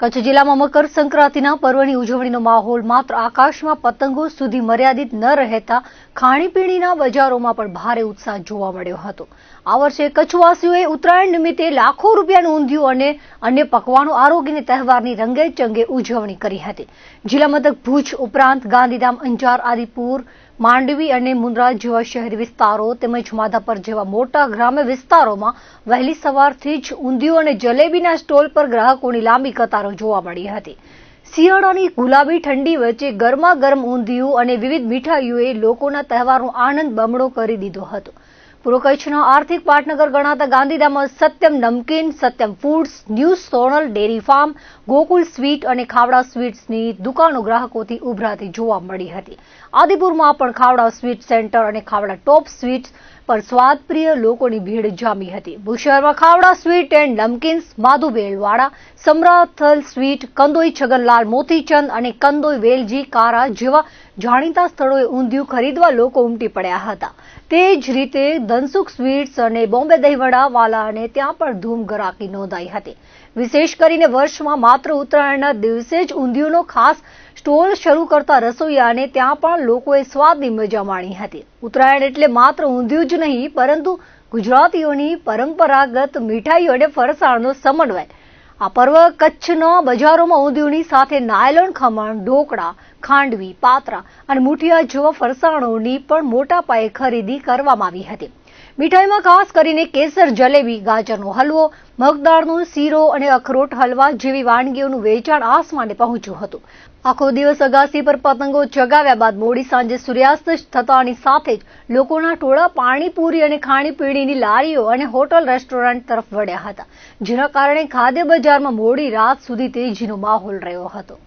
કચ્છ જિલ્લામાં મકર સંક્રાંતિના પર્વની ઉજવણીનો માહોલ માત્ર આકાશમાં પતંગો સુધી મર્યાદિત ન રહેતા ખાણીપીણીના બજારોમાં પણ ભારે ઉત્સાહ જોવા મળ્યો હતો। આ વર્ષે કચ્છવાસીઓએ ઉત્તરાયણ નિમિત્તે લાખો રૂપિયાનું ઊંધિયું અને અન્ય પકવાનો આરોગીને તહેવારની રંગેચંગે ઉજવણી કરી હતી। જિલ્લા મથક ભુજ ઉપરાંત ગાંધીધામ, અંજાર, આદિપુર, માંડવી અને મુન્દ્રા જેવા શહેરી વિસ્તારો તેમજ માધાપર જેવા મોટા ગ્રામ્ય વિસ્તારોમાં વહેલી સવારથી જ ઊંધિયું અને જલેબીના સ્ટોલ પર ગ્રાહકોની લાંબી કતારો જોવા મળી હતી। શિયાળાની ગુલાબી ઠંડી વચ્ચે ગરમા ગરમ ઊંધિયું અને વિવિધ મીઠાઈઓએ લોકોના તહેવારનો આનંદ બમણો કરી દીધો હતો। પૂર્વ કચ્છના આર્થિક પાટનગર ગણાતા ગાંધીધામમાં Satyam Namkeen, Satyam foods, new Sonal dairy farm, Gokul sweet અને ખાવડા સ્વીટ્સની દુકાનો ગ્રાહકોથી ઉભરાતી જોવા મળી હતી। આદિપુરમાં પણ ખાવડા સ્વીટ સેન્ટર અને ખાવડા ટોપ સ્વીટ્સ પર સ્વાદપ્રિય લોકોની ભીડ જામી હતી। ભુજ શહેરમાં Khavda sweet and namkeens, Madhubelwada, Samrathal sweet, Kandoi Chhaganlal Motichand અને કંદોઈ વેલજી કારા જેવા જાણીતા સ્થળોએ ઊંધિયું ખરીદવા લોકો ઉમટી પડ્યા હતા। તે જ રીતે ધનસુખ સ્વીટ્સ અને બોમ્બે દહીંવડા વાલાને ત્યાં પણ ધૂમ ગરાકી નોંધાઈ હતી। વિશેષ કરીને વર્ષમાં માત્ર ઉત્તરાયણના દિવસે જ ઊંધિયુંનો ખાસ સ્ટોલ શરૂ કરતા રસોઈયાને ત્યાં પણ લોકોએ સ્વાદની મજા માણી હતી। ઉત્તરાયણ એટલે માત્ર ઊંધિયું જ નહીં, પરંતુ ગુજરાતીઓની પરંપરાગત મીઠાઈઓ અને ફરસાણનો સમન્વય। આ પર્વ કચ્છના બજારોમાં ઊંધિયુંની સાથે નાયલોન ખમણ, ઢોકળા, ખાંડવી, પાત્રા અને મુઠિયા જેવા ફરસાણોની પણ મોટા પાયે ખરીદી કરવામાં આવી હતી। મીઠાઈમાં ખાસ કરીને કેસર જલેબી, ગાજરનો હલવો, મગદાળનો શીરો અને અખરોટ હલવા જેવી વાનગીઓનું વેચાણ આસમાને પહોંચ્યું હતું। આખો દિવસ અગાસી પર પતંગો ચગાવ્યા બાદ મોડી સાંજે સૂર્યાસ્ત થતાની સાથે જ લોકોના ટોળા પાણીપુરી અને ખાણીપીણીની લારીઓ અને હોટલ રેસ્ટોરન્ટ તરફ વળ્યા હતા, જેના કારણે ખાદ્ય બજારમાં મોડી રાત સુધી તેજીનો માહોલ રહ્યો હતો।